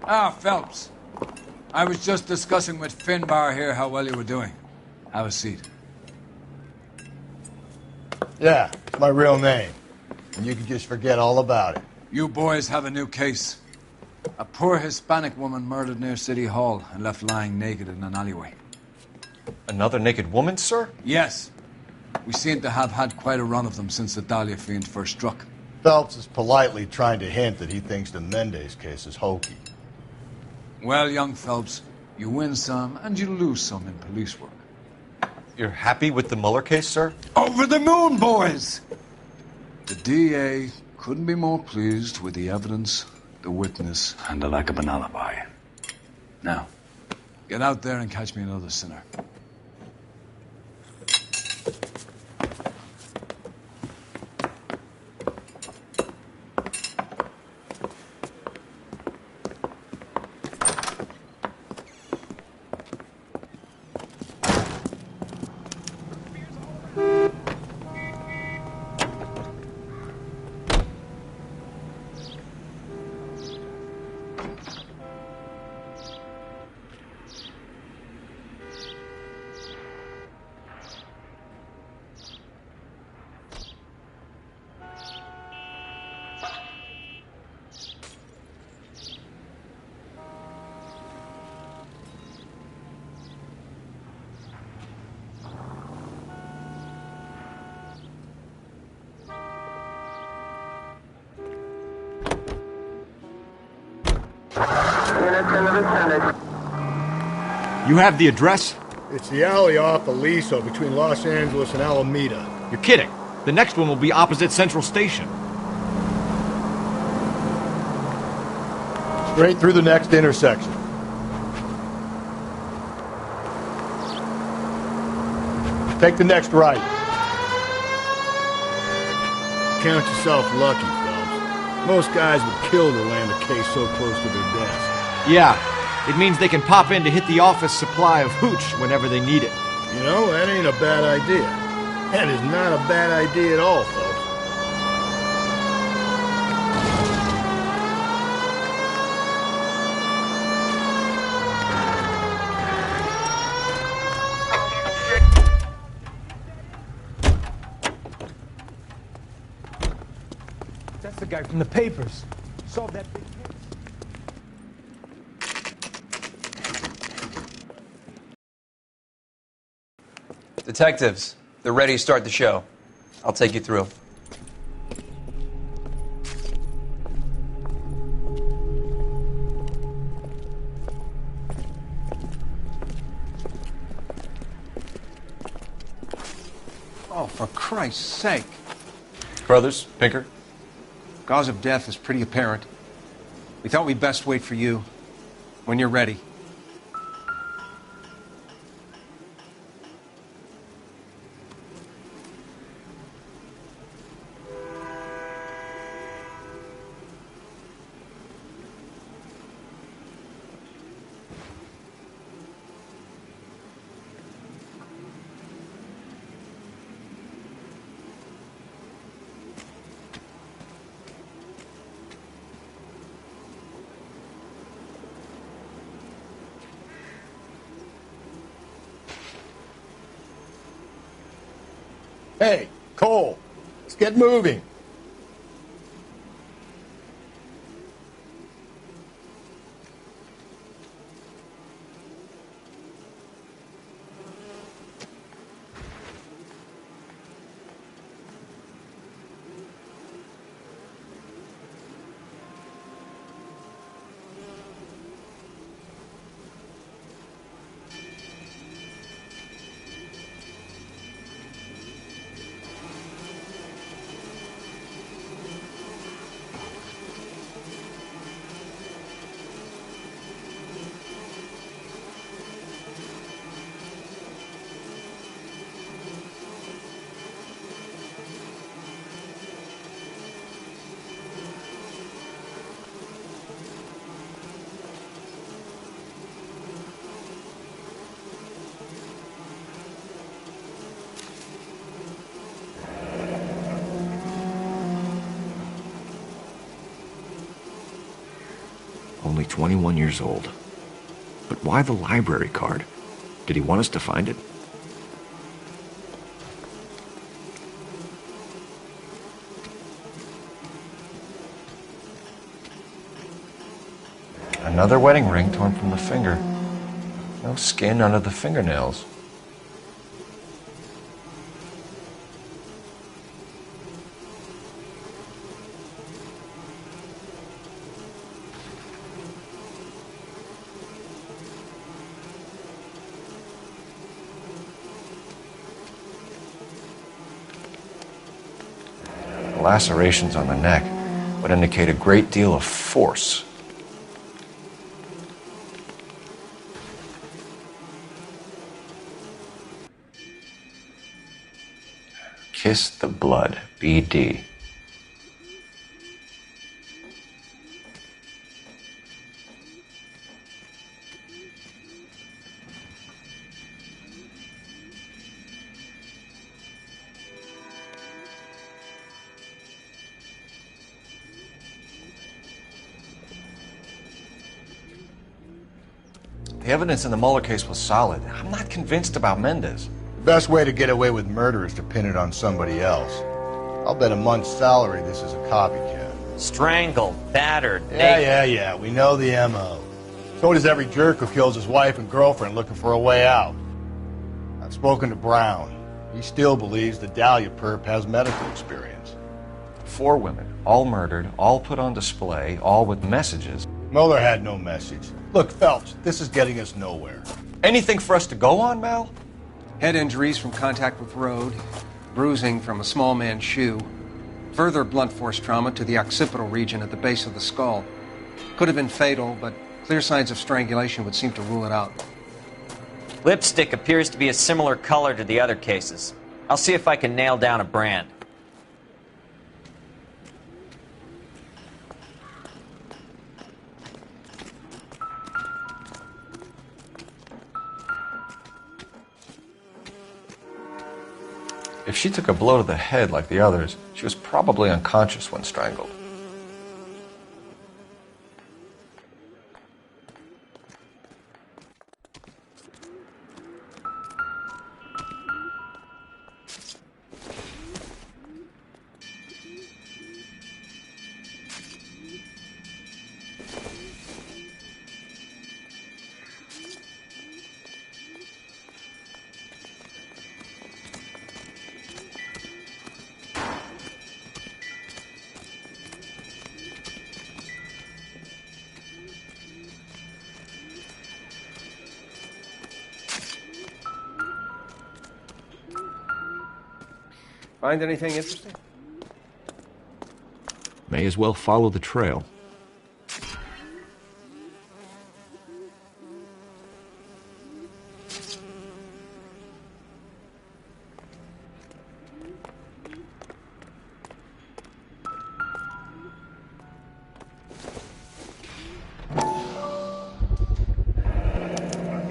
Ah, Phelps. I was just discussing with Finbar here how well you were doing. Have a seat. Yeah, it's my real name. And you can just forget all about it. You boys have a new case. A poor Hispanic woman murdered near City Hall and left lying naked in an alleyway. Another naked woman, sir? Yes. We seem to have had quite a run of them since the Dahlia fiend first struck. Phelps is politely trying to hint that he thinks the Mendez case is hokey. Well, young Phelps, you win some and you lose some in police work. You're happy with the Mueller case, sir? Over the moon, boys! The DA couldn't be more pleased with the evidence, the witness, and the lack of an alibi. Now, get out there and catch me another sinner. You have the address? It's the alley off Aliso between Los Angeles and Alameda. You're kidding. The next one will be opposite Central Station. Straight through the next intersection. Take the next right. Count yourself lucky, Phelps. Most guys would kill to land a case so close to their desk. Yeah, it means they can pop in to hit the office supply of hooch whenever they need it. You know, that ain't a bad idea. That is not a bad idea at all, Phelps. That's the guy from the papers. Solved that big case. Detectives, they're ready to start the show. I'll take you through. Oh, for Christ's sake. Brothers, Pinker? Cause of death is pretty apparent. We thought we'd best wait for you. When you're ready. Hey, Cole, let's get moving. only 21 years old. But why the library card? Did he want us to find it? Another wedding ring torn from the finger. No skin under the fingernails. The lacerations on the neck would indicate a great deal of force. Kiss the blood, BD. The evidence in the Mueller case was solid. I'm not convinced about Mendez. The best way to get away with murder is to pin it on somebody else. I'll bet a month's salary this is a copycat. Strangled, battered, Yeah, we know the M.O. So does every jerk who kills his wife and girlfriend looking for a way out. I've spoken to Brown. He still believes the Dahlia perp has medical experience. 4 women, all murdered, all put on display, all with messages. Mueller had no message. Look, Phelps, this is getting us nowhere. Anything for us to go on, Mal? Head injuries from contact with road, bruising from a small man's shoe, further blunt force trauma to the occipital region at the base of the skull. Could have been fatal, but clear signs of strangulation would seem to rule it out. Lipstick appears to be a similar color to the other cases. I'll see if I can nail down a brand. If she took a blow to the head like the others, she was probably unconscious when strangled. Find anything interesting? May as well follow the trail.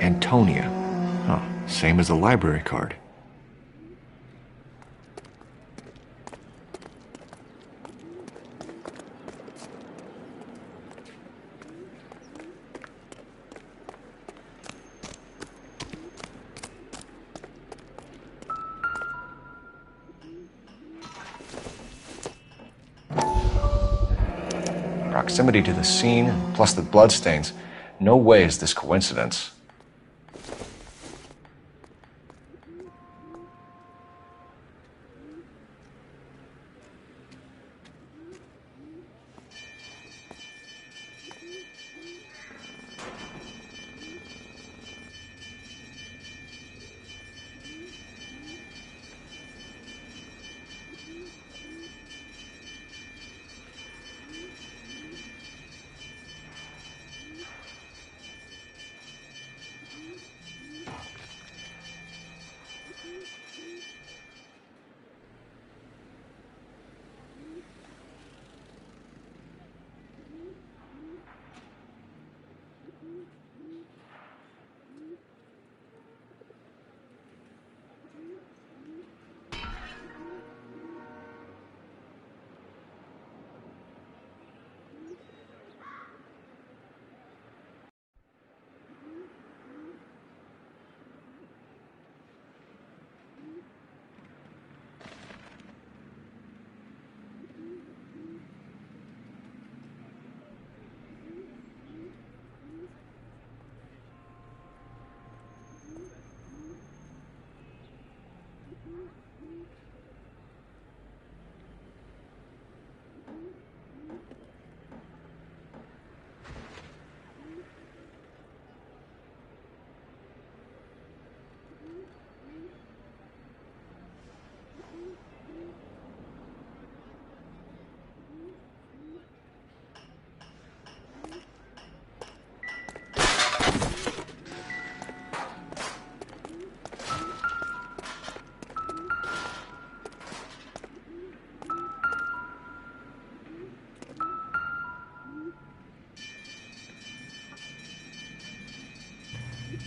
Antonia. Huh, same as the library card. Proximity to the scene, plus the bloodstains. No way is this coincidence.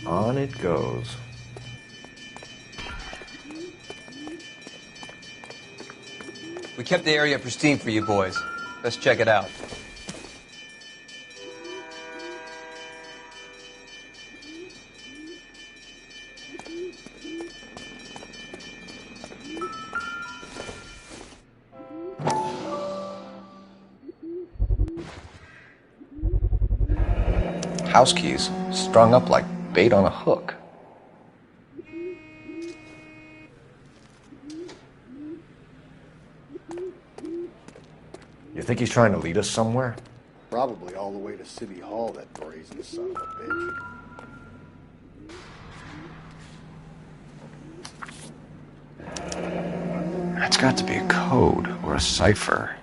On it goes. We kept the area pristine for you boys. Let's check it out. House keys strung up like bait on a hook. You think he's trying to lead us somewhere? Probably all the way to City Hall, that brazen son of a bitch. That's got to be a code or a cipher.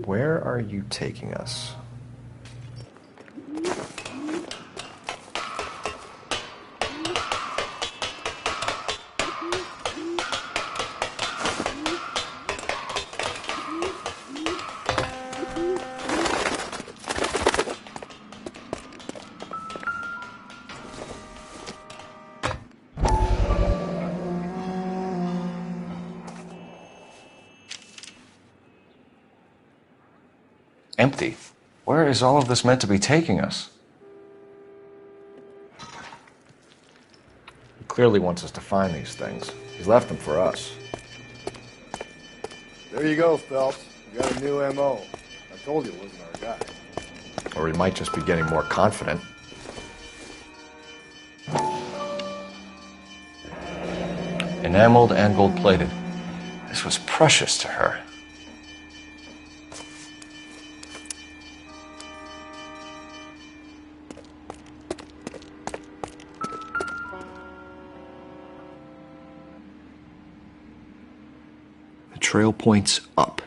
Where are you taking us? Empty. Where is all of this meant to be taking us? He clearly wants us to find these things. He's left them for us. There you go, Phelps. You got a new M.O. I told you it wasn't our guy. Or he might just be getting more confident. Enameled and gold-plated. This was precious to her. The trail points up.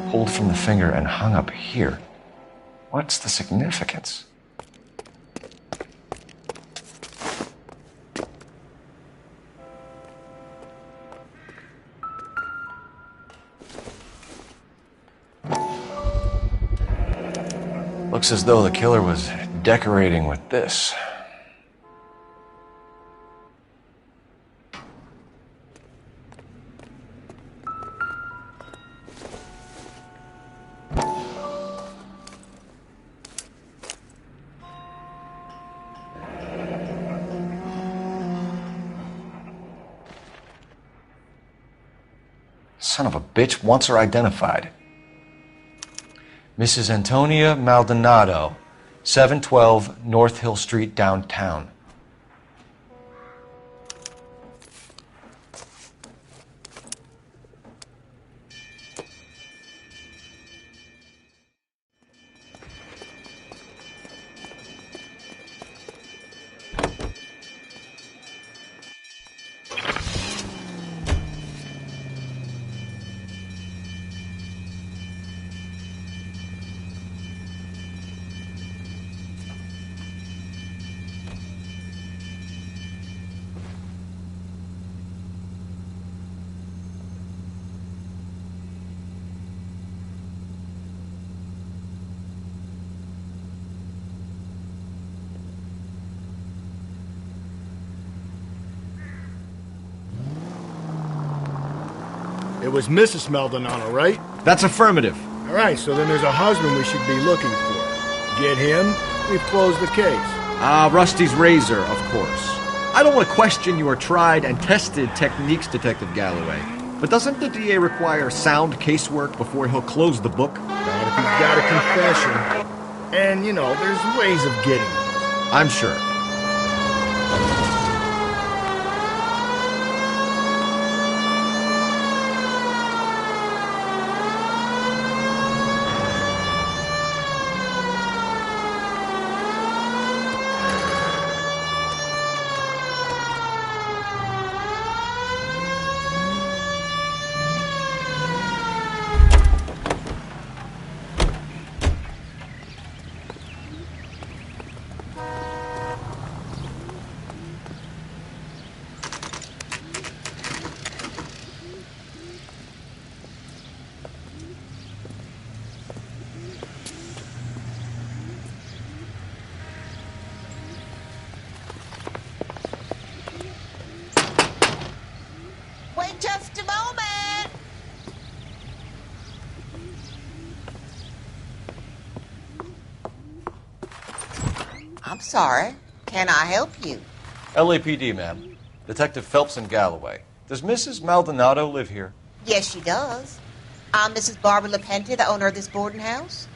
Pulled from the finger and hung up here. What's the significance? Looks as though the killer was decorating with this. Son of a bitch wants her identified. Mrs. Antonia Maldonado, 712 North Hill Street, downtown. It was Mrs. Maldonado, right? That's affirmative. All right, so then there's a husband we should be looking for. Get him, we've closed the case. Rusty's razor, of course. I don't want to question your tried and tested techniques, Detective Galloway. But doesn't the DA require sound casework before he'll close the book? Not if he's got a confession. And, you know, there's ways of getting it. I'm sure. I'm sorry. Can I help you? LAPD, ma'am. Detective Phelps in Galloway. Does Mrs. Maldonado live here? Yes, she does. I'm Mrs. Barbara LaPente, the owner of this boarding house.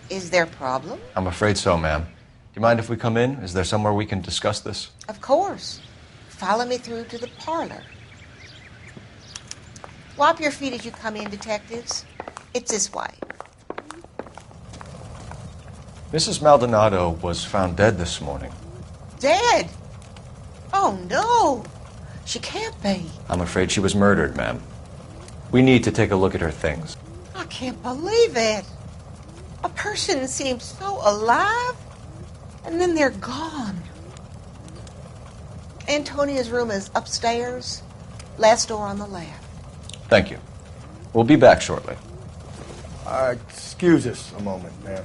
Is there a problem? I'm afraid so, ma'am. Do you mind if we come in? Is there somewhere we can discuss this? Of course. Follow me through to the parlor. Wipe your feet as you come in, detectives. It's this way. Mrs. Maldonado was found dead this morning. Dead? Oh, no. She can't be. I'm afraid she was murdered, ma'am. We need to take a look at her things. I can't believe it. A person seems so alive, and then they're gone. Antonia's room is upstairs, last door on the left. Thank you. We'll be back shortly. Excuse us a moment, ma'am.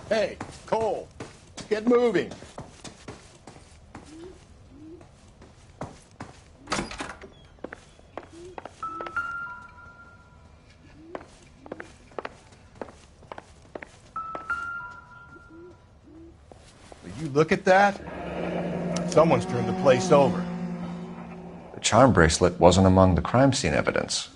Hey, Cole, get moving. Will you look at that? Someone's turned the place over. The charm bracelet wasn't among the crime scene evidence.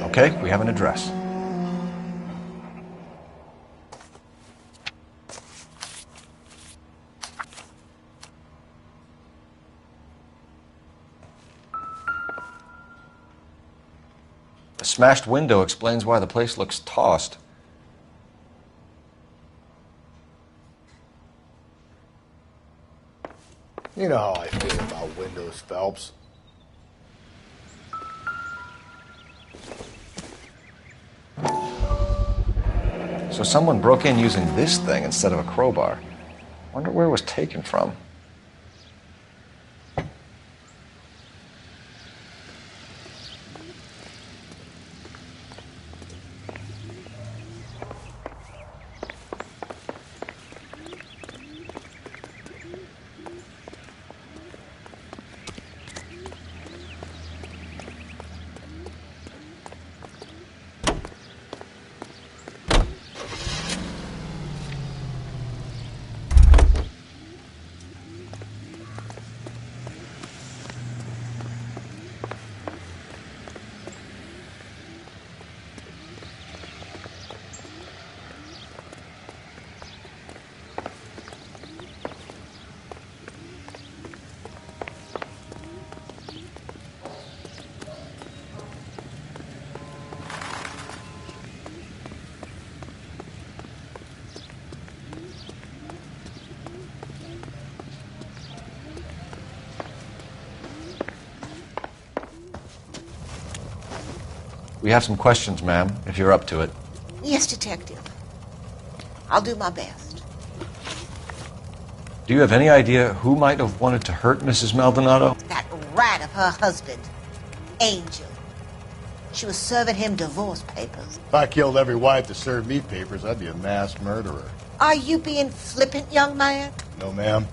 Okay, we have an address. The smashed window explains why the place looks tossed. You know how I feel about windows, Phelps. So someone broke in using this thing instead of a crowbar. Wonder where it was taken from. We have some questions, ma'am, if you're up to it. Yes, detective. I'll do my best. Do you have any idea who might have wanted to hurt Mrs. Maldonado? That rat of her husband, Angel. She was serving him divorce papers. If I killed every wife to serve me papers, I'd be a mass murderer. Are you being flippant, young man? No, ma'am.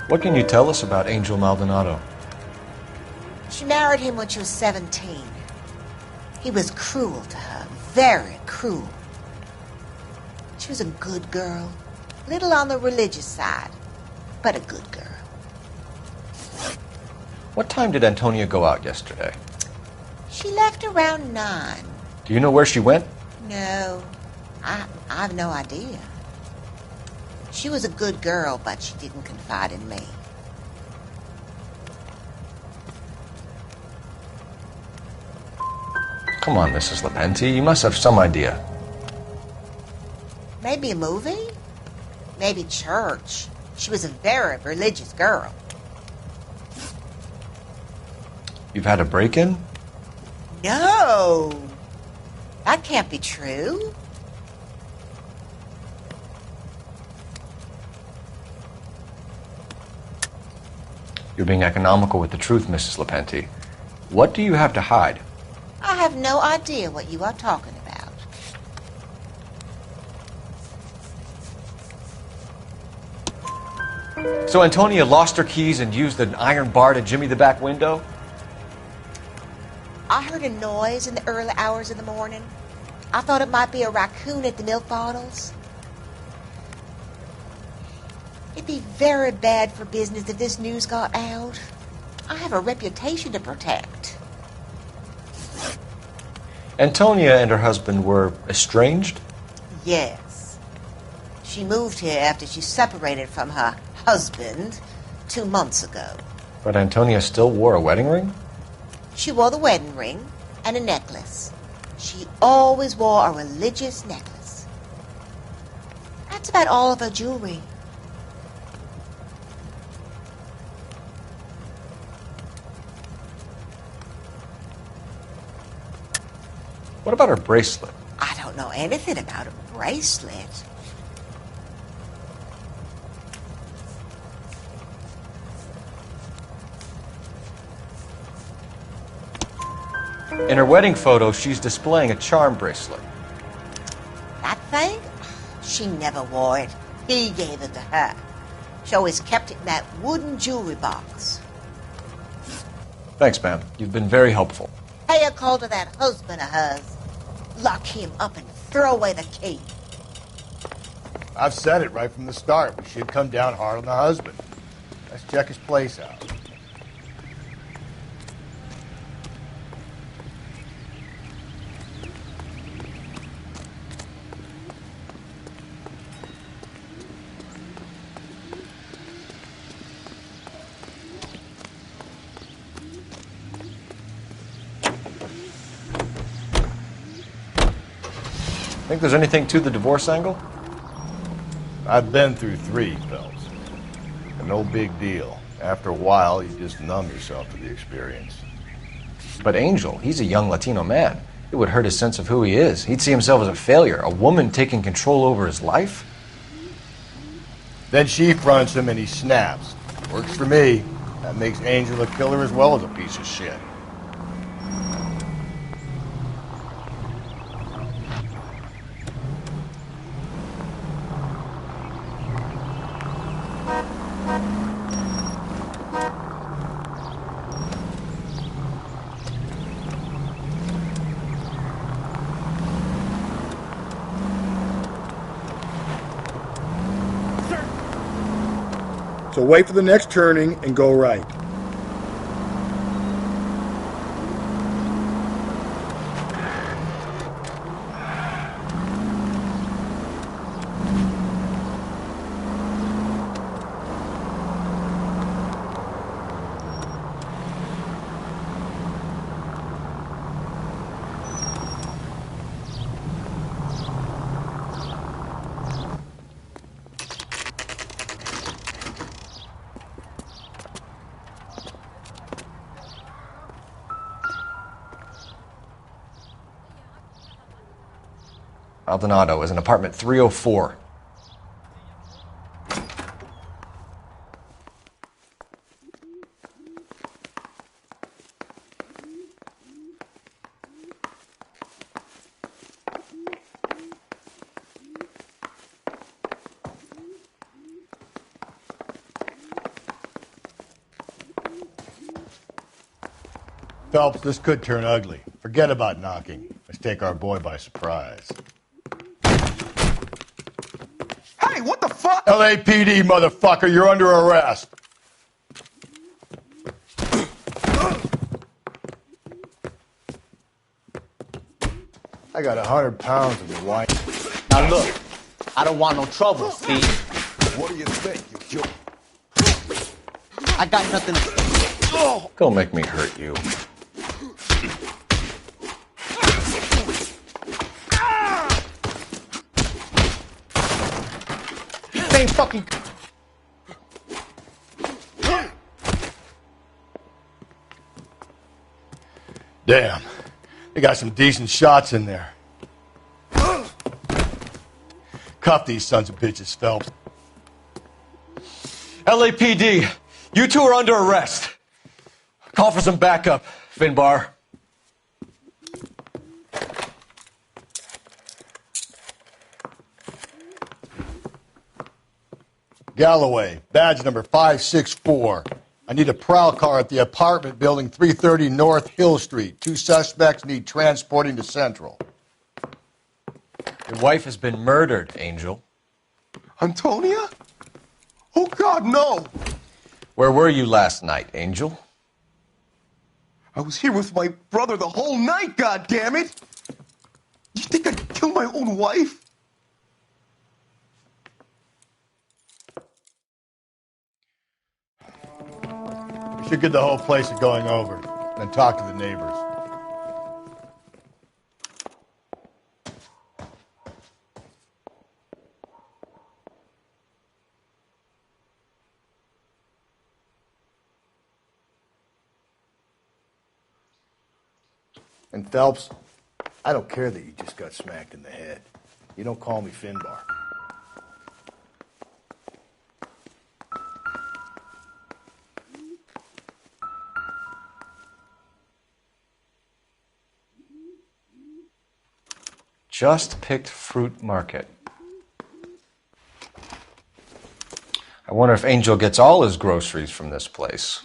What can you tell us about Angel Maldonado? She married him when she was 17. He was cruel to her, very cruel. She was a good girl, little on the religious side, but a good girl. What time did Antonia go out yesterday? She left around 9. Do you know where she went? No, I have no idea. She was a good girl, but she didn't confide in me. Come on, Mrs. Lepenti, you must have some idea. Maybe a movie? Maybe church. She was a very religious girl. You've had a break-in? No! That can't be true. You're being economical with the truth, Mrs. Lepenti. What do you have to hide? I have no idea what you are talking about. So Antonia lost her keys and used an iron bar to jimmy the back window? I heard a noise in the early hours of the morning. I thought it might be a raccoon at the milk bottles. It'd be very bad for business if this news got out. I have a reputation to protect. Antonia and her husband were estranged? Yes. She moved here after she separated from her husband 2 months ago. But Antonia still wore a wedding ring? She wore the wedding ring and a necklace. She always wore a religious necklace. That's about all of her jewelry. What about her bracelet? I don't know anything about a bracelet. In her wedding photo, she's displaying a charm bracelet. That thing? She never wore it. He gave it to her. She always kept it in that wooden jewelry box. Thanks, ma'am. You've been very helpful. Pay a call to that husband of hers. Lock him up and throw away the key. I've said it right from the start. We should come down hard on the husband. Let's check his place out. Think there's anything to the divorce angle? I've been through 3, Phelps. And no big deal. After a while, you just numb yourself to the experience. But Angel, he's a young Latino man. It would hurt his sense of who he is. He'd see himself as a failure, a woman taking control over his life. Then she fronts him and he snaps. Works for me. That makes Angel a killer as well as a piece of shit. So wait for the next turning and go right. Maldonado is in apartment 304. Phelps, this could turn ugly. Forget about knocking. Let's take our boy by surprise. Hey, what the fuck? LAPD, motherfucker, you're under arrest. I got 100 pounds of your wife. Now look, I don't want no trouble, Steve. What do you think? You killed... I got nothing. Don't make me hurt you. Same fucking... Damn. They got some decent shots in there. Cuff these sons of bitches, Phelps. LAPD, you two are under arrest. Call for some backup, Finbar. Galloway, badge number 564. I need a prowl car at the apartment building 330 North Hill Street. 2 suspects need transporting to Central. Your wife has been murdered, Angel. Antonia? Oh, God, no! Where were you last night, Angel? I was here with my brother the whole night, goddammit! You think I'd kill my own wife? We should get the whole place a going over, then talk to the neighbors. And Phelps, I don't care that you just got smacked in the head. You don't call me Finbar. Just picked fruit market. I wonder if Angel gets all his groceries from this place.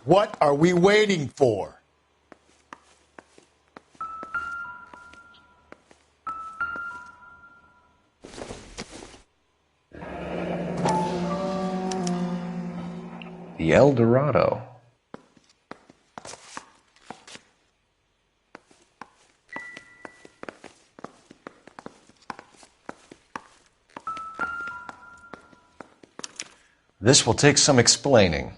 What are we waiting for? The El Dorado. This will take some explaining.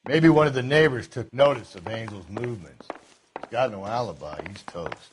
Maybe one of the neighbors took notice of Angel's movements. He's got no alibi. He's toast.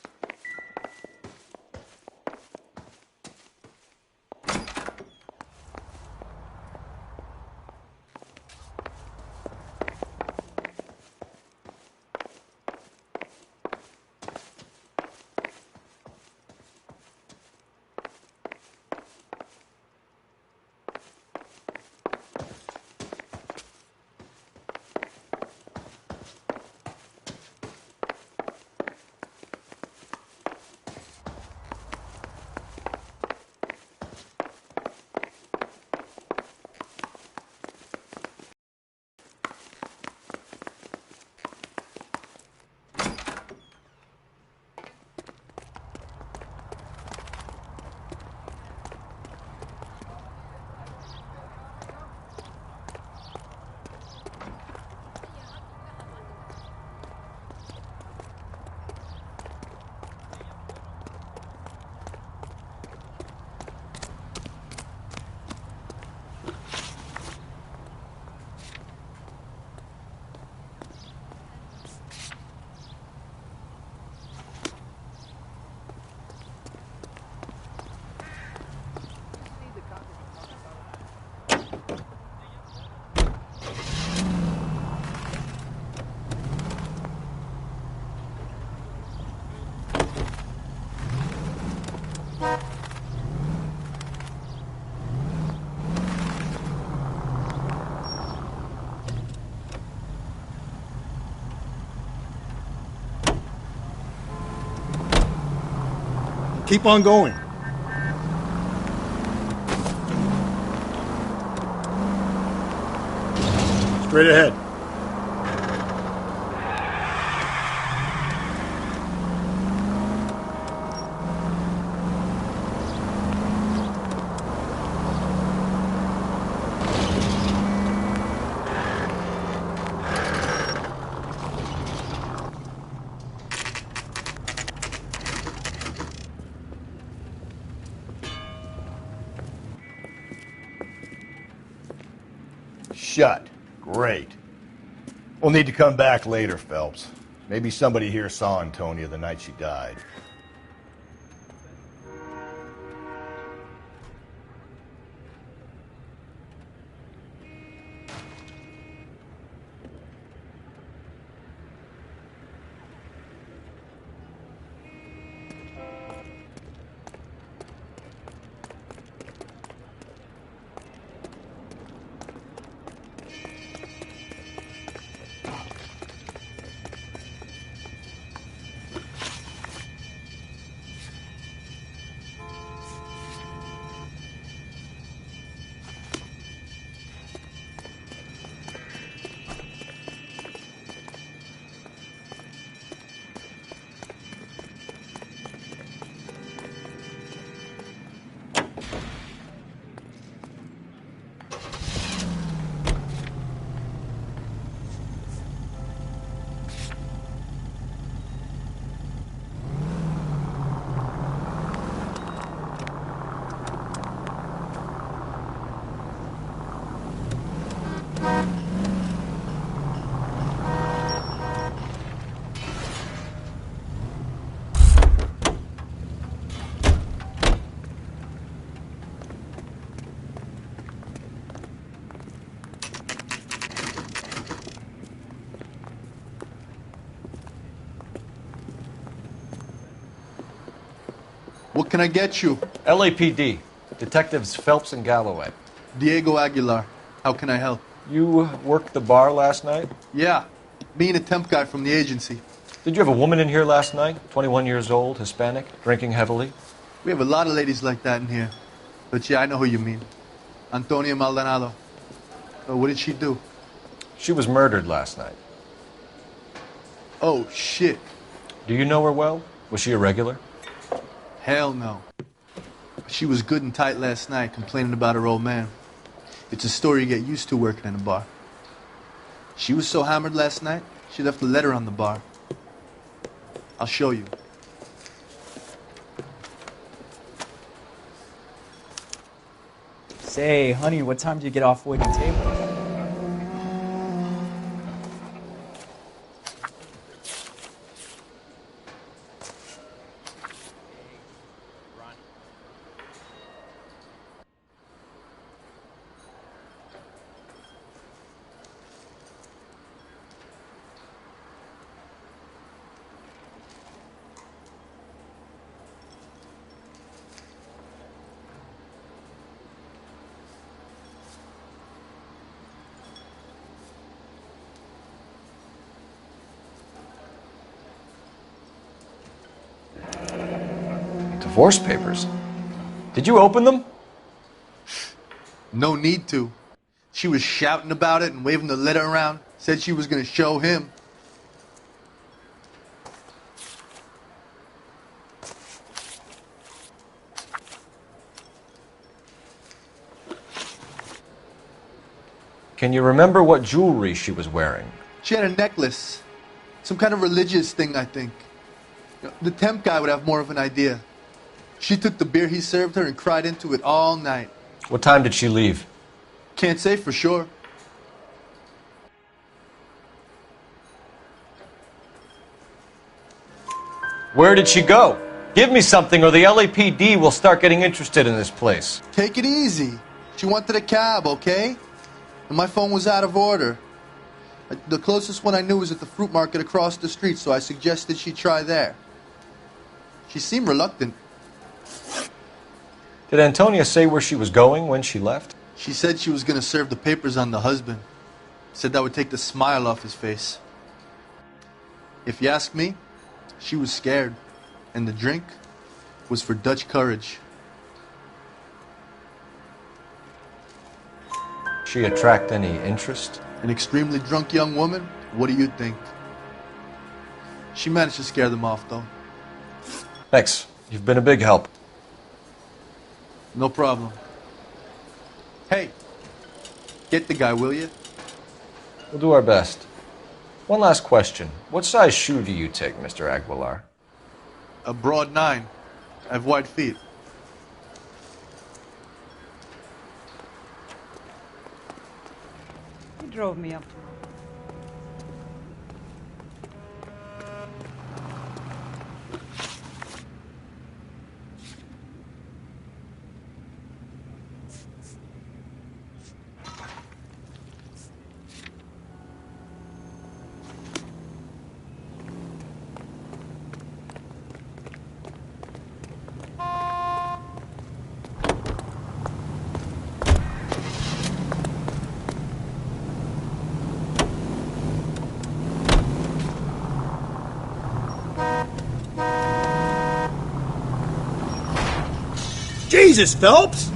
keep on going. Straight ahead. Shut. Great. We'll need to come back later, Phelps. Maybe somebody here saw Antonia the night she died. What can I get you? LAPD. Detectives Phelps and Galloway. Diego Aguilar. How can I help? You worked the bar last night? Yeah. Me and a temp guy from the agency. Did you have a woman in here last night? 21 years old, Hispanic, drinking heavily? We have a lot of ladies like that in here. But yeah, I know who you mean. Antonia Maldonado. What did she do? She was murdered last night. Oh, shit. Do you know her well? Was she a regular? Hell no. She was good and tight last night, complaining about her old man. It's a story you get used to working in a bar. She was so hammered last night, she left a letter on the bar. I'll show you. Say, honey, what time do you get off waiting tables? Divorce papers. Did you open them? No need to. She was shouting about it and waving the letter around. Said she was going to show him. Can you remember what jewelry she was wearing? She had a necklace. Some kind of religious thing, I think. The temp guy would have more of an idea. She took the beer he served her and cried into it all night. What time did she leave? Can't say for sure. Where did she go? Give me something or the LAPD will start getting interested in this place. Take it easy. She wanted a cab, okay? And my phone was out of order. The closest one I knew was at the fruit market across the street, so I suggested she try there. She seemed reluctant. Did Antonia say where she was going when she left? She said she was going to serve the papers on the husband. Said that would take the smile off his face. If you ask me, she was scared. And the drink? was for Dutch courage. She attract any interest? An extremely drunk young woman? What do you think? She managed to scare them off, though. Thanks. You've been a big help. No problem. Hey, get the guy, will you? We'll do our best. One last question. What size shoe do you take, Mr. Aguilar? A broad 9. I have wide feet. He drove me up to Jesus, Phelps!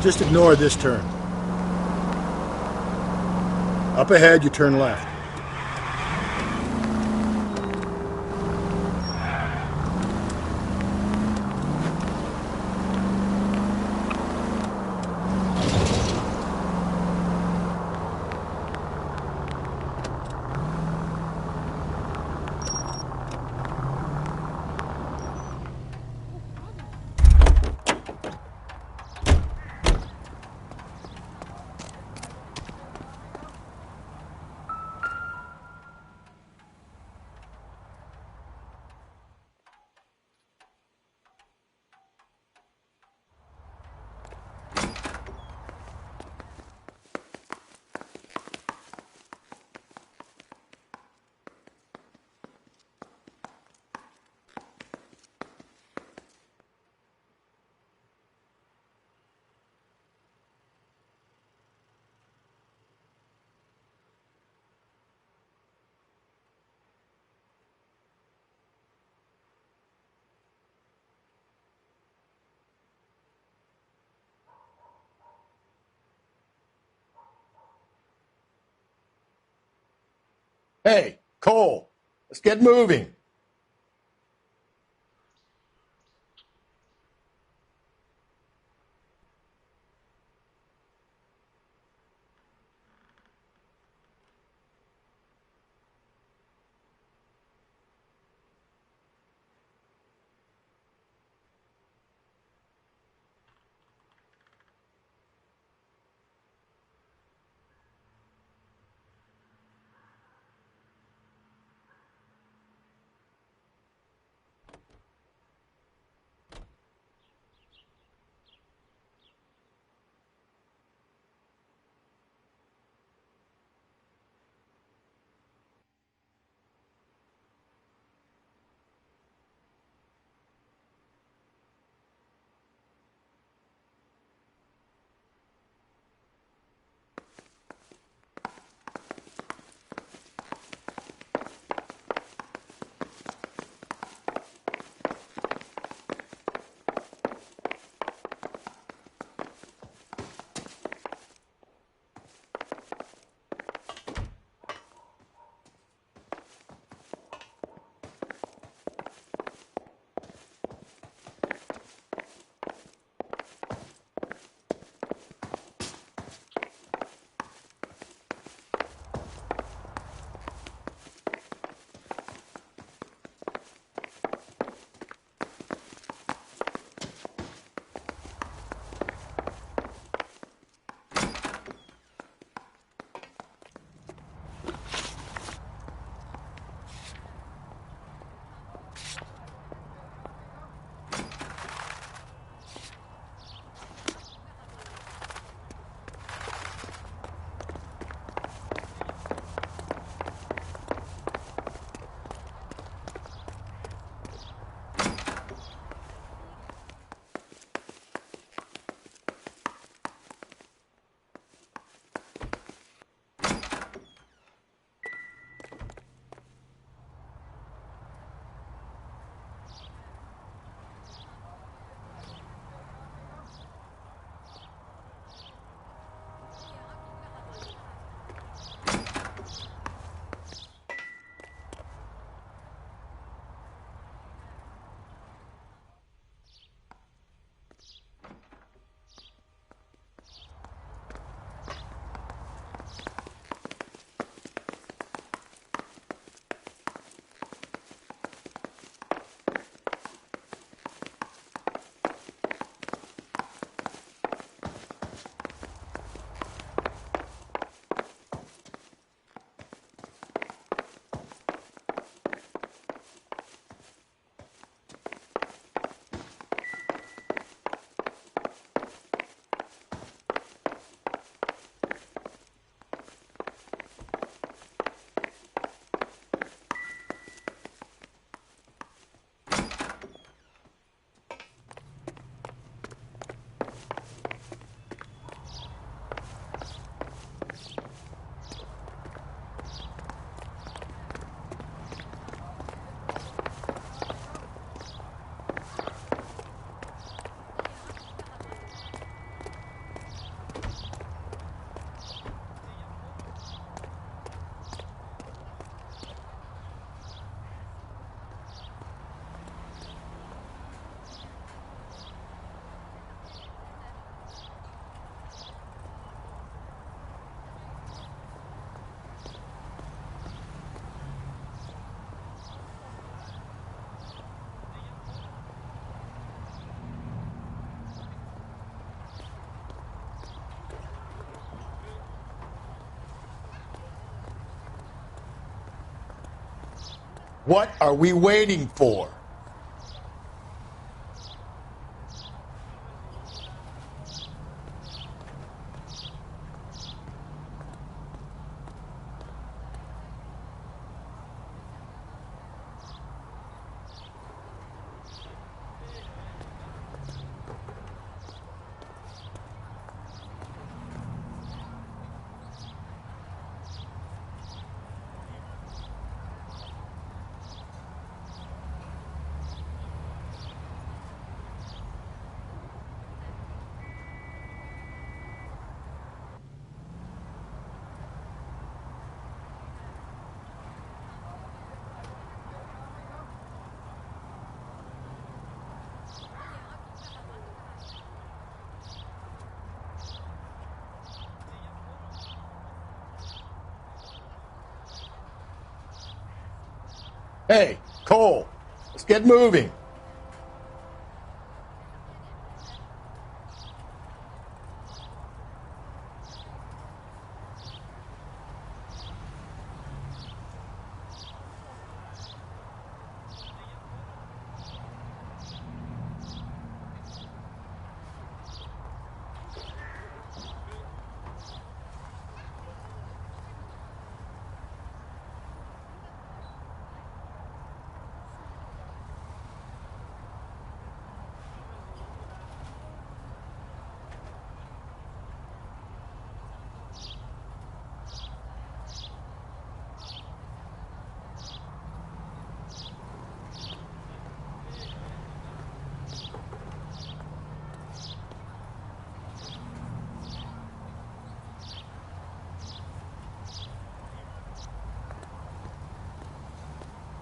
Just ignore this turn. Up ahead, you turn left. Hey, Cole, let's get moving. What are we waiting for? Hey, Cole, let's get moving.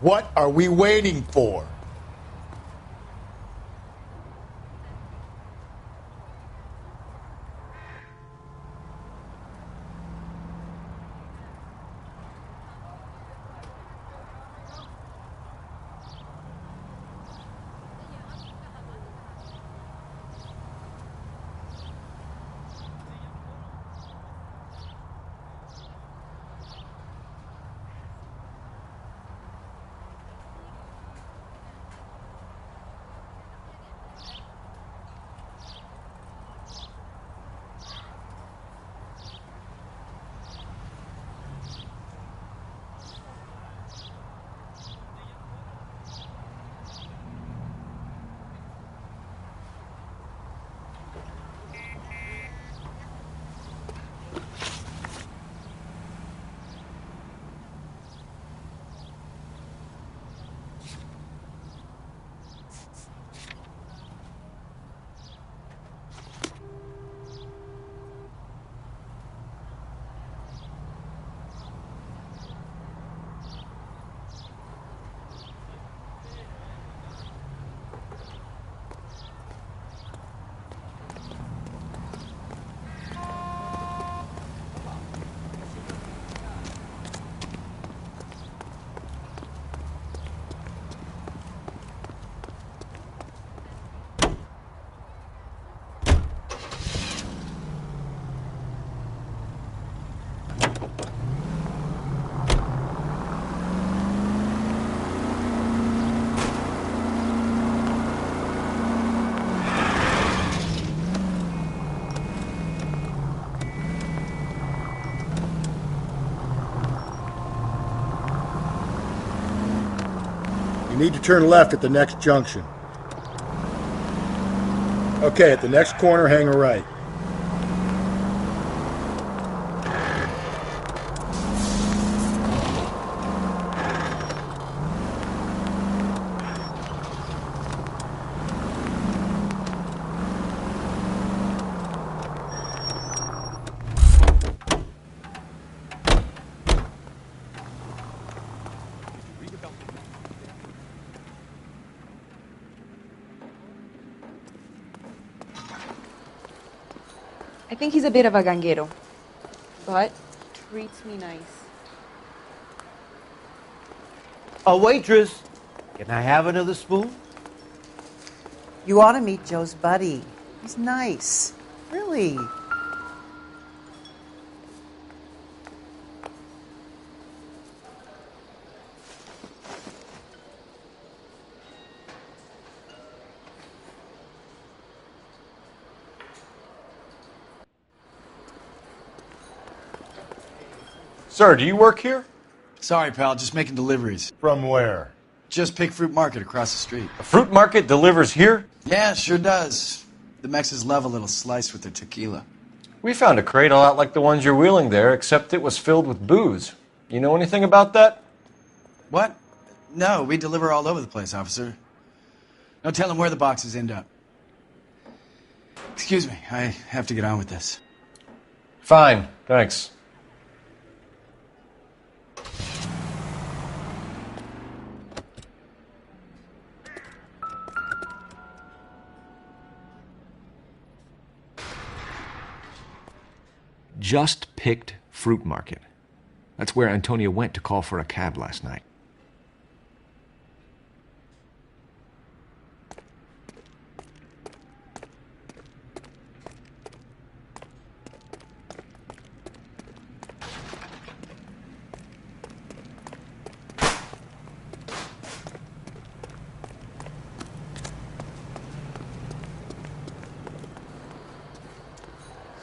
What are we waiting for? You need to turn left at the next junction. Okay, at the next corner, hang a right. I think he's a bit of a ganguero, but treats me nice. A waitress, can I have another spoon? You ought to meet Joe's buddy. He's nice. Really. Sir, do you work here? Sorry, pal, just making deliveries. From where? Just Pig Fruit Market across the street. A fruit market delivers here? Yeah, sure does. The Mexes love a little slice with their tequila. We found a crate a lot like the ones you're wheeling there, except it was filled with booze. You know anything about that? What? No, we deliver all over the place, officer. No telling where the boxes end up. Excuse me, I have to get on with this. Fine, thanks. Just picked fruit market. That's where Antonia went to call for a cab last night.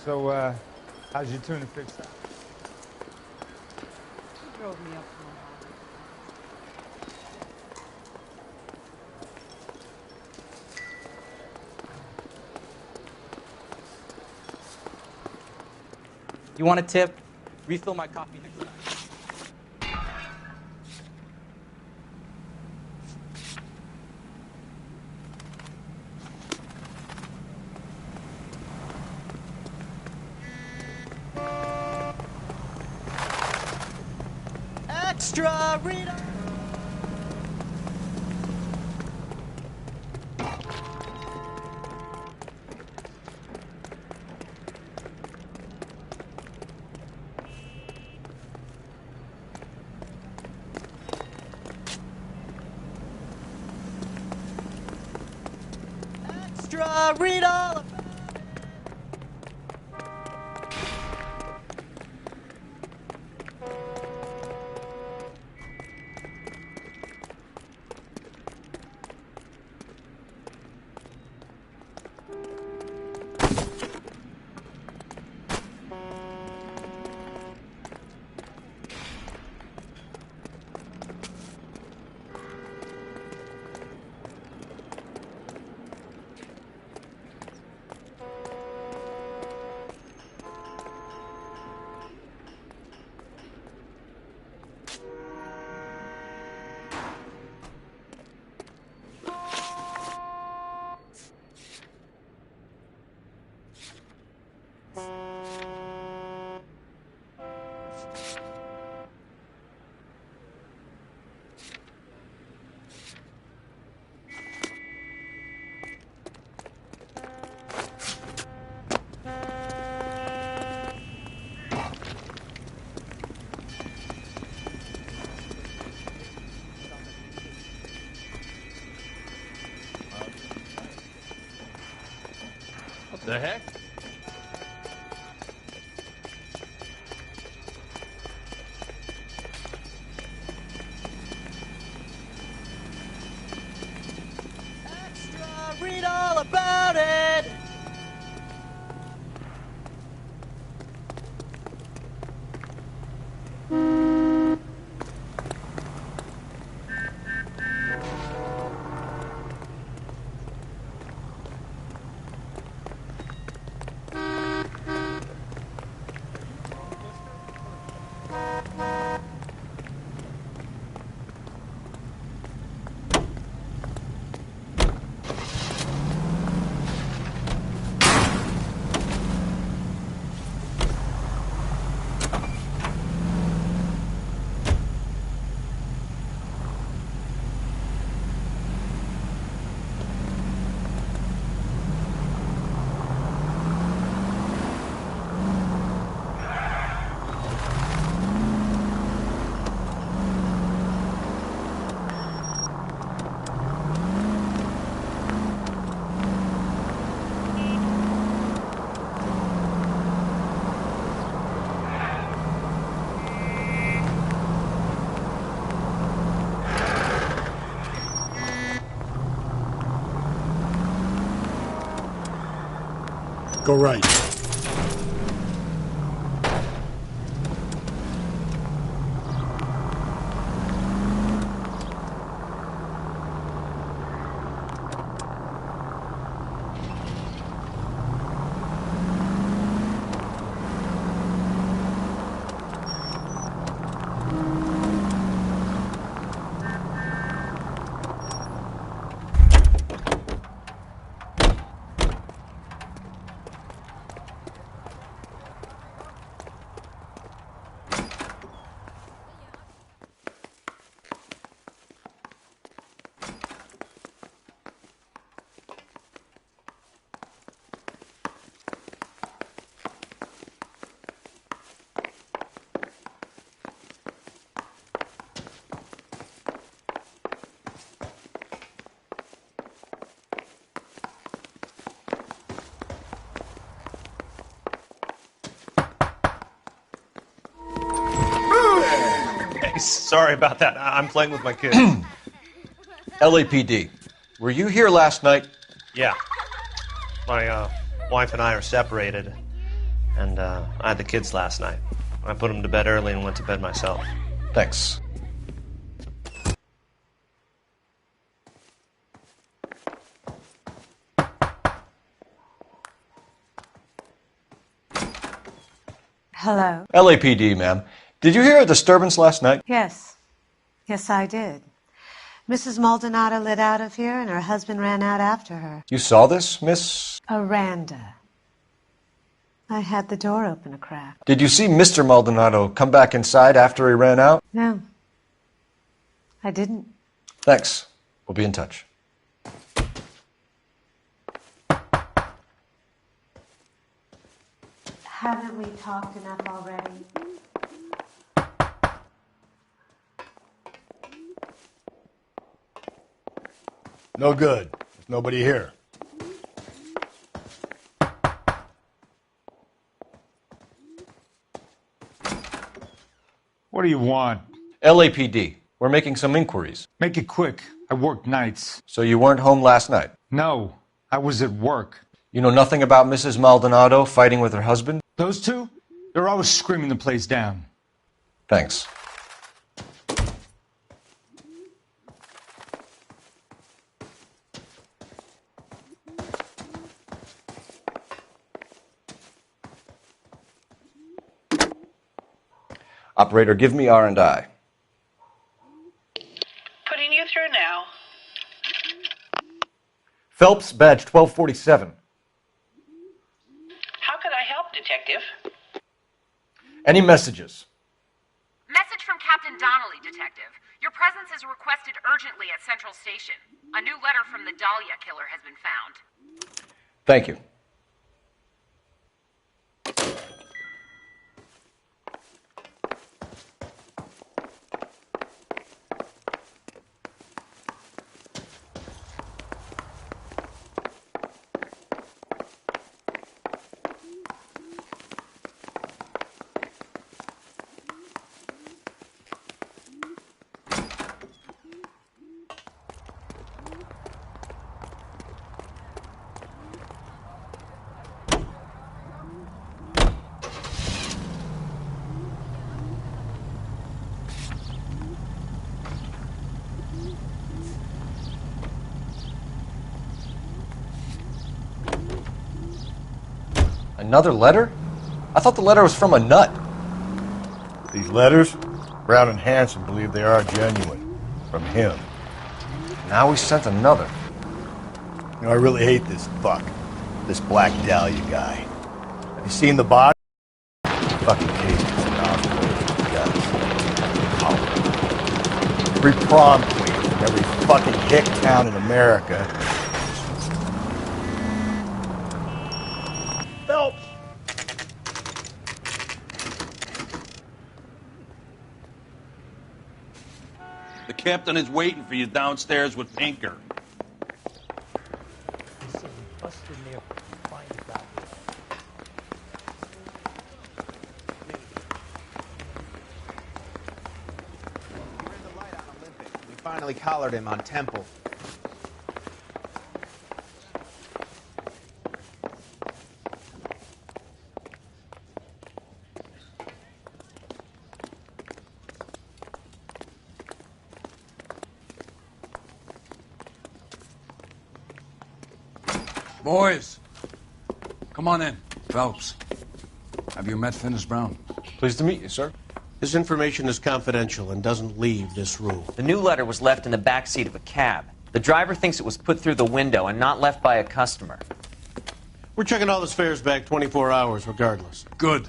So, how's your tuna fixed up? He drove me up to my house. You want a tip? Refill my coffee next time. Extra Rita! Extra Rita! The heck? Extra, read all about it! Go right. Sorry about that. I'm playing with my kids. LAPD, were you here last night? Yeah. My wife and I are separated, and I had the kids last night. I put them to bed early and went to bed myself. Thanks. Hello? LAPD, ma'am. Did you hear a disturbance last night? Yes. Yes, I did. Mrs. Maldonado lit out of here, and her husband ran out after her. You saw this, Miss? Aranda. I had the door open a crack. Did you see Mr. Maldonado come back inside after he ran out? No. I didn't. Thanks. We'll be in touch. Haven't we talked enough already? No good. There's nobody here. What do you want? LAPD. We're making some inquiries. Make it quick. I work nights. So you weren't home last night? No, I was at work. You know nothing about Mrs. Maldonado fighting with her husband? Those two? They're always screaming the place down. Thanks. Operator, give me R&I. Putting you through now. Phelps, badge 1247. How could I help, Detective? Any messages? Message from Captain Donnelly, Detective. Your presence is requested urgently at Central Station. A new letter from the Dahlia killer has been found. Thank you. Another letter? I thought the letter was from a nut. These letters, Brown and Hanson believe they are genuine. From him. Now he sent another. You know, I really hate this fuck. This Black Dahlia guy. Have you seen the body? Fucking cases and hospitals, guns. Every prom queen, every fucking hick town in America. Phelps! The captain is waiting for you downstairs with Pinker. We finally collared him on Temple. Boys, come on in. Phelps, have you met Finis Brown? Pleased to meet you, sir. This information is confidential and doesn't leave this room. The new letter was left in the back seat of a cab. The driver thinks it was put through the window and not left by a customer. We're checking all his fares back 24 hours regardless. Good.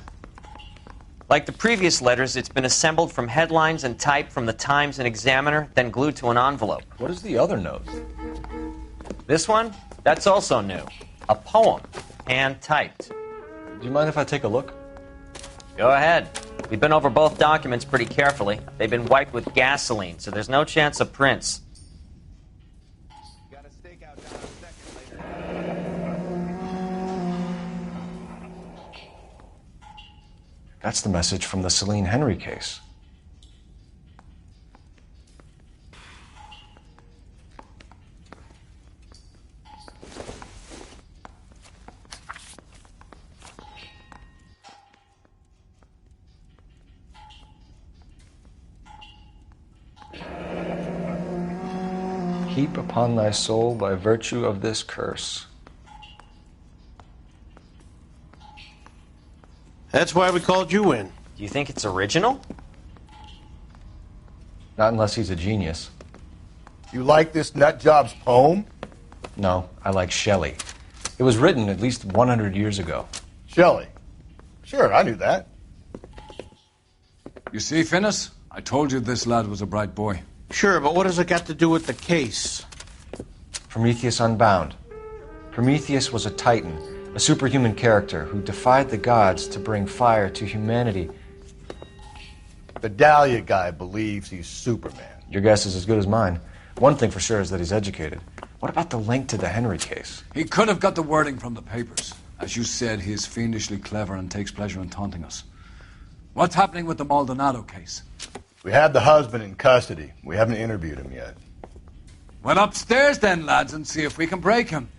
Like the previous letters, it's been assembled from headlines and typed from the Times and Examiner, then glued to an envelope. What is the other note? This one? That's also new. A poem, hand-typed. Do you mind if I take a look? Go ahead. We've been over both documents pretty carefully. They've been wiped with gasoline, so there's no chance of prints. That's the message from the Celine Henry case. heap upon thy soul by virtue of this curse. That's why we called you in. Do you think it's original? Not unless he's a genius. You like this nutjob's poem? No, I like Shelley. It was written at least 100 years ago. Shelley? Sure, I knew that. You see, Finnis? I told you this lad was a bright boy. Sure, but what has it got to do with the case? Prometheus Unbound. Prometheus was a titan, a superhuman character who defied the gods to bring fire to humanity. The Dahlia guy believes he's Superman. Your guess is as good as mine. One thing for sure is that he's educated. What about the link to the Henry case? He could have got the wording from the papers. As you said, he is fiendishly clever and takes pleasure in taunting us. What's happening with the Maldonado case? We have the husband in custody. We haven't interviewed him yet. Well, upstairs then, lads, and see if we can break him.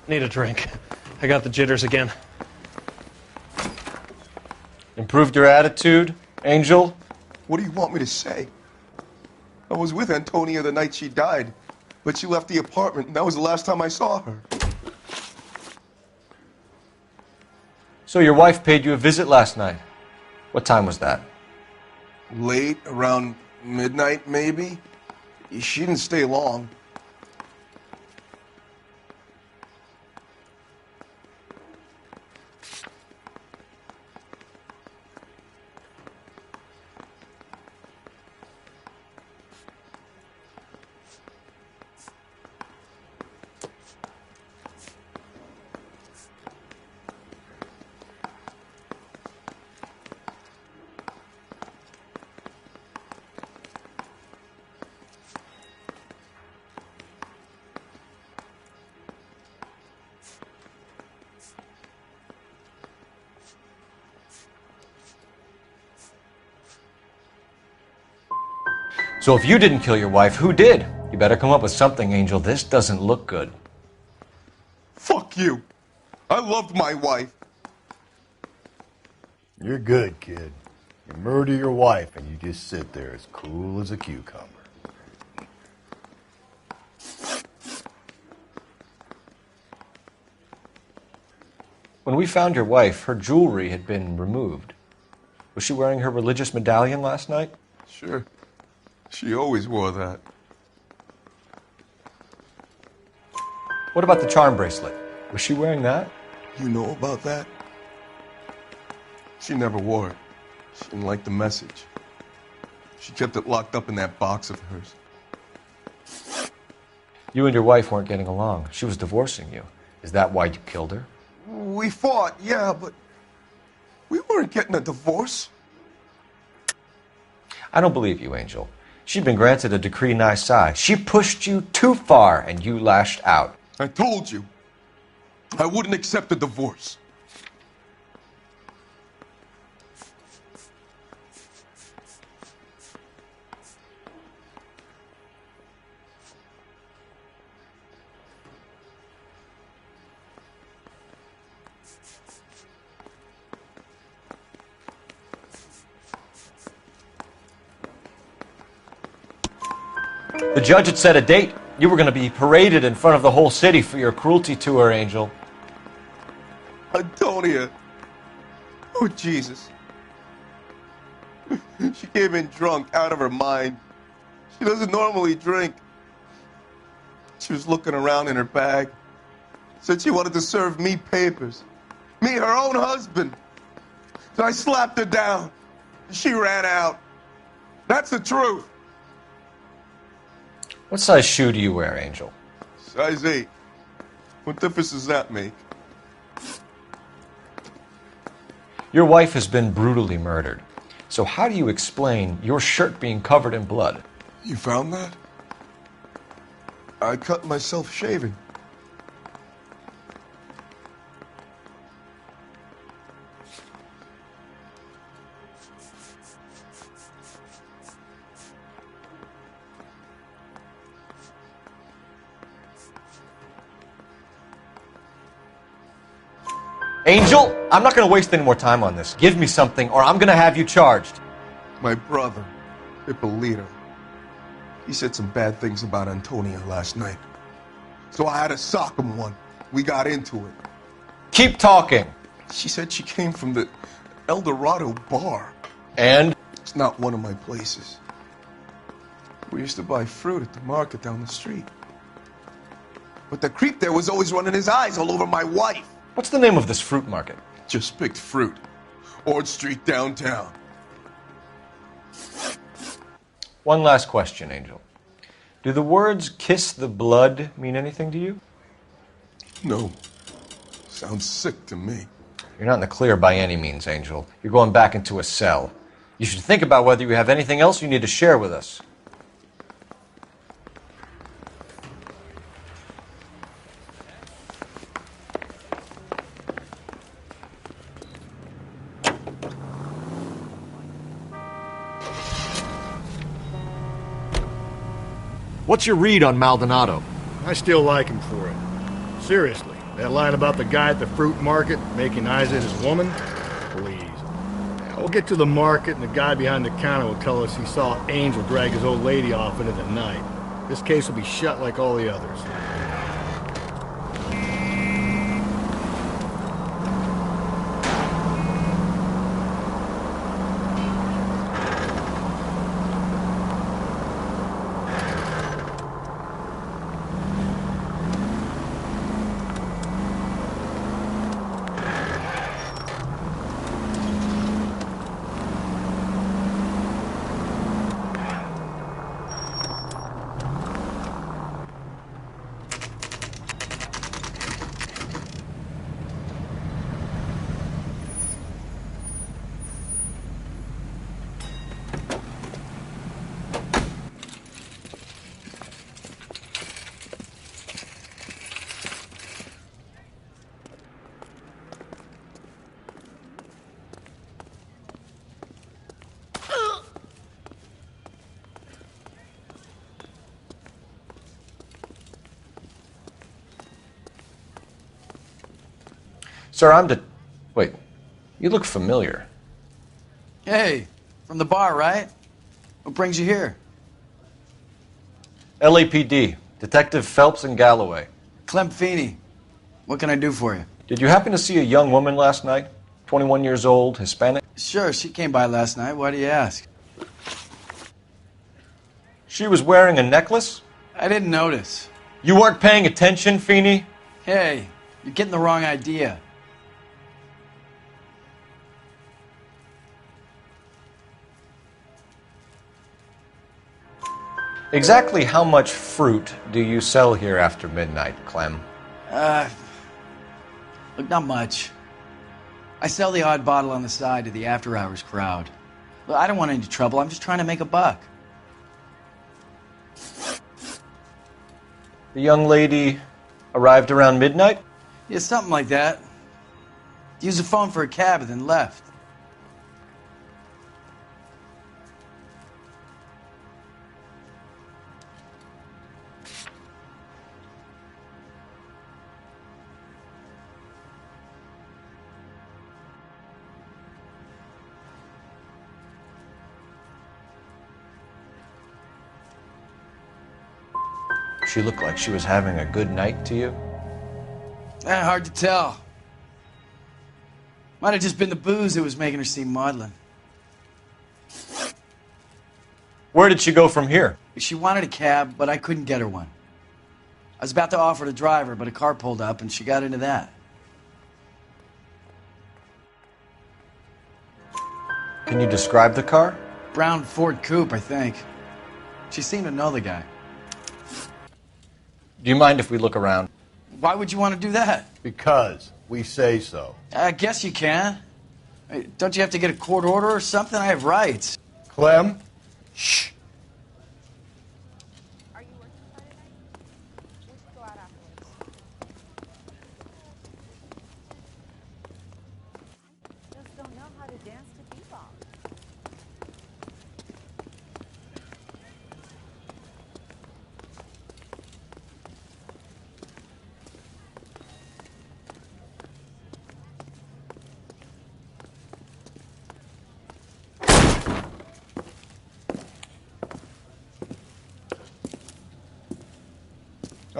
Need a drink. I got the jitters again. Improved your attitude, Angel? What do you want me to say? I was with Antonia the night she died, but she left the apartment, and that was the last time I saw her. So your wife paid you a visit last night. What time was that? Late, around midnight, maybe? She didn't stay long. So if you didn't kill your wife, who did? You better come up with something, Angel. This doesn't look good. Fuck you. I loved my wife. You're good, kid. You murder your wife and you just sit there as cool as a cucumber. When we found your wife, her jewelry had been removed. Was she wearing her religious medallion last night? Sure. She always wore that. What about the charm bracelet? Was she wearing that? You know about that? She never wore it. She didn't like the message. She kept it locked up in that box of hers. You and your wife weren't getting along. She was divorcing you. Is that why you killed her? We fought, yeah, but we weren't getting a divorce. I don't believe you, Angel. She'd been granted a decree nisi. She pushed you too far, and you lashed out. I told you. I wouldn't accept a divorce. The judge had set a date. You were going to be paraded in front of the whole city for your cruelty to her, Angel. Antonia. Oh, Jesus. She came in drunk, out of her mind. She doesn't normally drink. She was looking around in her bag. Said she wanted to serve me papers. Me, her own husband. So I slapped her down. She ran out. That's the truth. What size shoe do you wear, Angel? Size 8. What difference does that make? Your wife has been brutally murdered. So how do you explain your shirt being covered in blood? You found that? I cut myself shaving. Angel, I'm not going to waste any more time on this. Give me something or I'm going to have you charged. My brother, Ippolito, he said some bad things about Antonia last night. So I had to sock him one. We got into it. Keep talking. She said she came from the El Dorado bar. And? It's not one of my places. We used to buy fruit at the market down the street. But the creep there was always running his eyes all over my wife. What's the name of this fruit market? Just picked fruit. Ord Street downtown. One last question, Angel. Do the words kiss the blood mean anything to you? No. Sounds sick to me. You're not in the clear by any means, Angel. You're going back into a cell. You should think about whether you have anything else you need to share with us. What's your read on Maldonado? I still like him for it. Seriously, that line about the guy at the fruit market making eyes at his woman? Please. We'll get to the market and the guy behind the counter will tell us he saw Angel drag his old lady off into the night. This case will be shut like all the others. Sir, Wait, you look familiar. Hey, from the bar, right? What brings you here? LAPD, Detective Phelps and Galloway. Clem Feeney. What can I do for you? Did you happen to see a young woman last night? 21 years old, Hispanic? Sure, she came by last night. Why do you ask? She was wearing a necklace? I didn't notice. You weren't paying attention, Feeney? Hey, you're getting the wrong idea. Exactly how much fruit do you sell here after midnight, Clem? Look, not much. I sell the odd bottle on the side to the after-hours crowd. Look, I don't want any trouble. I'm just trying to make a buck. The young lady arrived around midnight? Yeah, something like that. Used the phone for a cab and then left. She looked like she was having a good night to you? Hard to tell. Might have just been the booze that was making her seem maudlin. Where did she go from here? She wanted a cab, but I couldn't get her one. I was about to offer to drive her, but a car pulled up and she got into that. Can you describe the car? Brown Ford Coupe, I think. She seemed to know the guy. Do you mind if we look around? Why would you want to do that? Because we say so. I guess you can. Don't you have to get a court order or something? I have rights. Clem? Shh.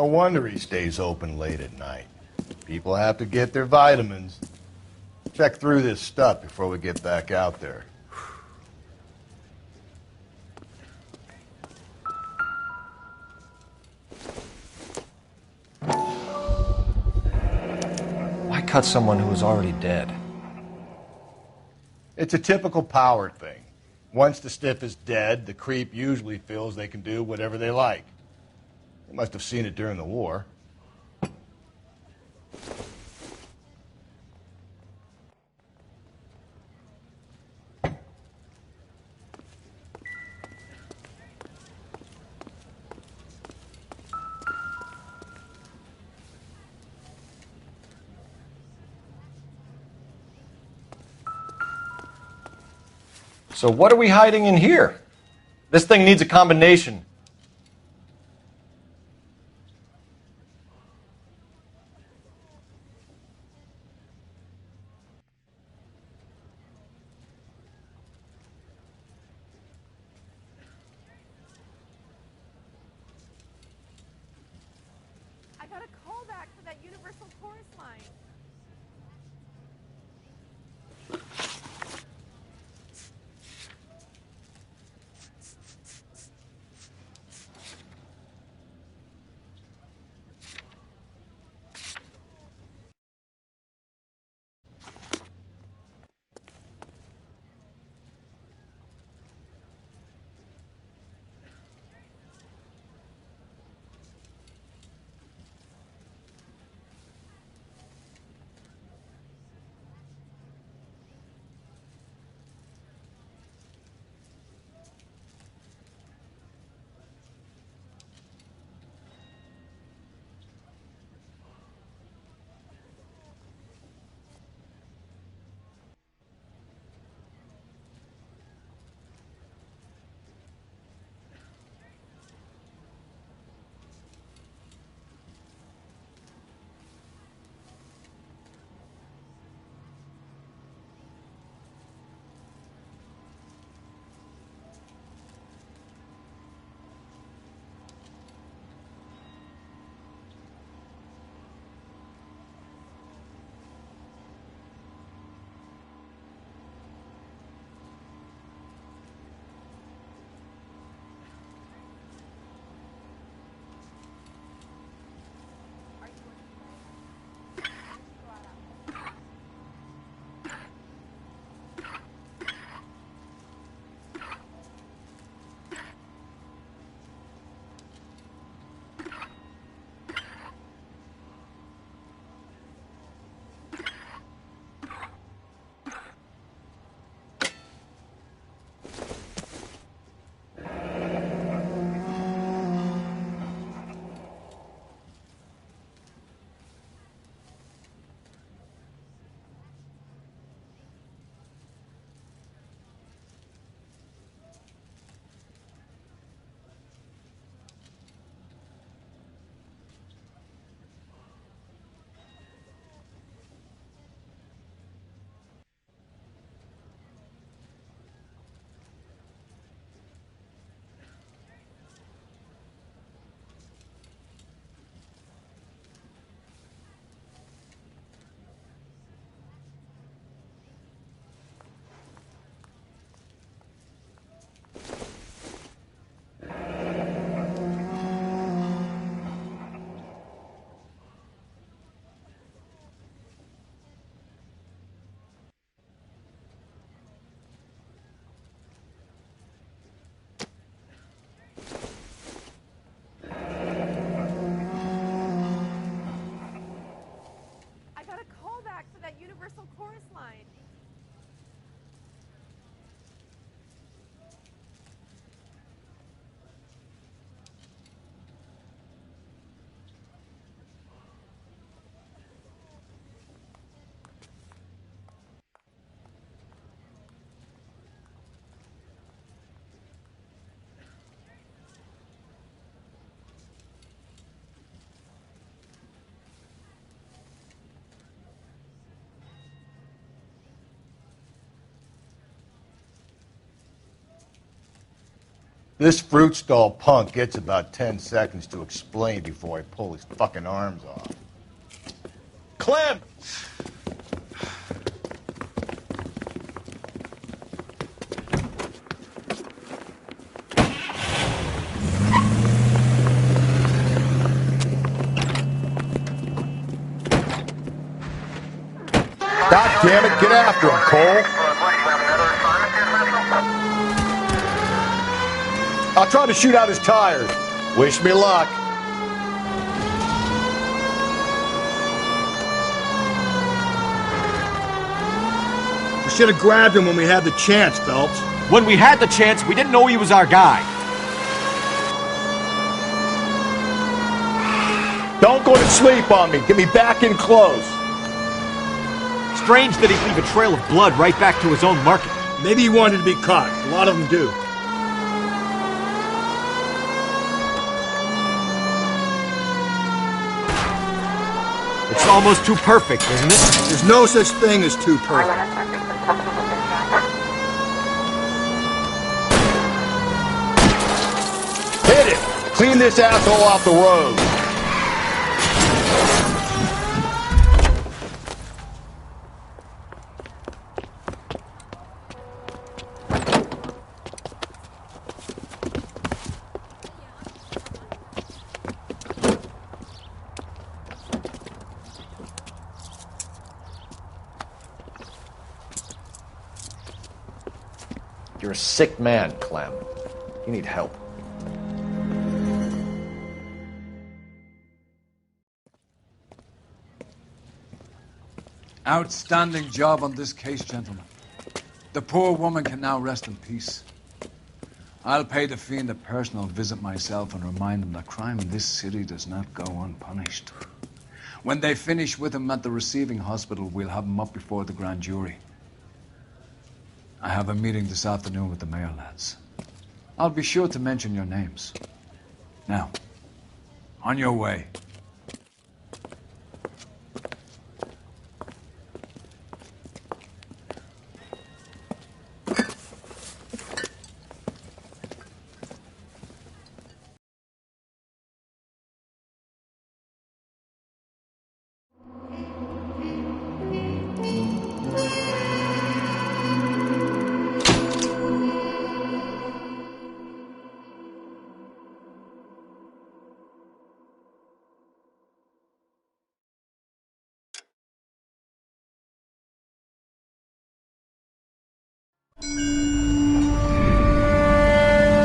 No wonder he stays open late at night. People have to get their vitamins. Check through this stuff before we get back out there. Why cut someone who was already dead? It's a typical power thing. Once the stiff is dead, the creep usually feels they can do whatever they like. They must have seen it during the war. So what are we hiding in here? This thing needs a combination. I got a call back for that Universal Chorus line. This fruit stall punk gets about 10 seconds to explain before I pull his fucking arms off. Clem! God damn it, get after him, Cole. I'll try to shoot out his tires. Wish me luck. We should have grabbed him when we had the chance, Phelps. When we had the chance, we didn't know he was our guy. Don't go to sleep on me. Get me back in close. Strange that he'd leave a trail of blood right back to his own market. Maybe he wanted to be caught. A lot of them do. It's almost too perfect, isn't it? There's no such thing as too perfect. Hit it! Clean this asshole off the road. You're a sick man, Clem. You need help. Outstanding job on this case, gentlemen. The poor woman can now rest in peace. I'll pay the fiend a personal visit myself and remind him that crime in this city does not go unpunished. When they finish with him at the receiving hospital, we'll have him up before the grand jury. I have a meeting this afternoon with the mayor lads. I'll be sure to mention your names. Now, on your way.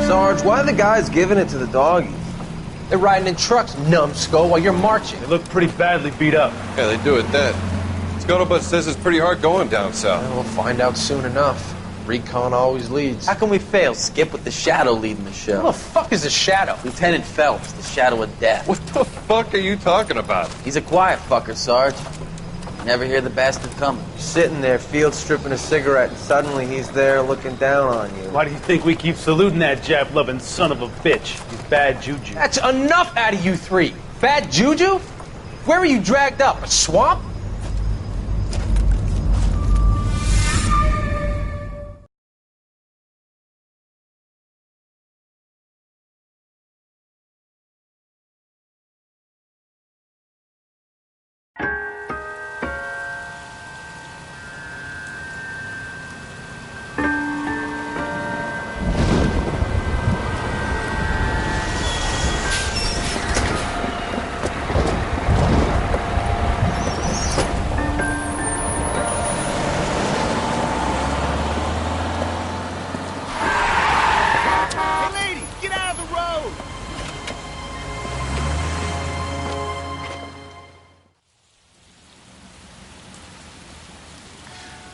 Sarge, why are the guys giving it to the doggies? They're riding in trucks, numbskull, while you're marching. They look pretty badly beat up. Yeah, they do at that. Scuttlebutt says it's pretty hard going down south. Well, we'll find out soon enough. Recon always leads. How can we fail? Skip with the Shadow leading the show. Who the fuck is the Shadow? Lieutenant Phelps, the Shadow of Death. What the fuck are you talking about? He's a quiet fucker, Sarge. Never hear the bastard coming. You're sitting there, field stripping a cigarette, and suddenly he's there looking down on you. Why do you think we keep saluting that Jap-loving son of a bitch? He's bad juju. That's enough out of you three. Bad juju? Where were you dragged up? A swamp?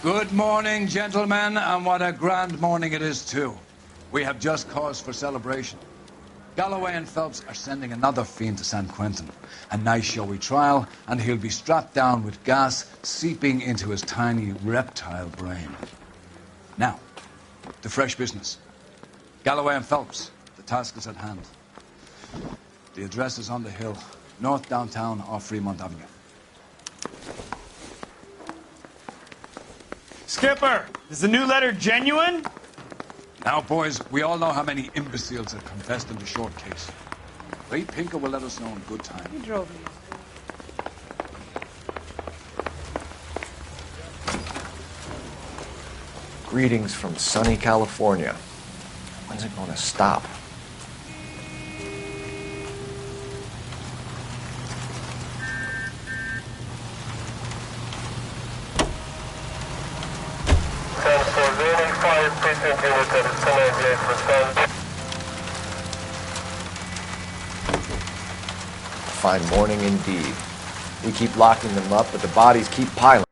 Good morning, gentlemen, and what a grand morning it is, too. We have just cause for celebration. Galloway and Phelps are sending another fiend to San Quentin. A nice showy trial, and he'll be strapped down with gas seeping into his tiny reptile brain. Now, to fresh business. Galloway and Phelps, the task is at hand. The address is on the hill, north downtown off Fremont Avenue. Skipper, is the new letter genuine? Now, boys, we all know how many imbeciles have confessed in the short case. Ray Pinker will let us know in good time. You drove me. Greetings from sunny California. When's it going to stop? Fine morning indeed. We keep locking them up, but the bodies keep piling.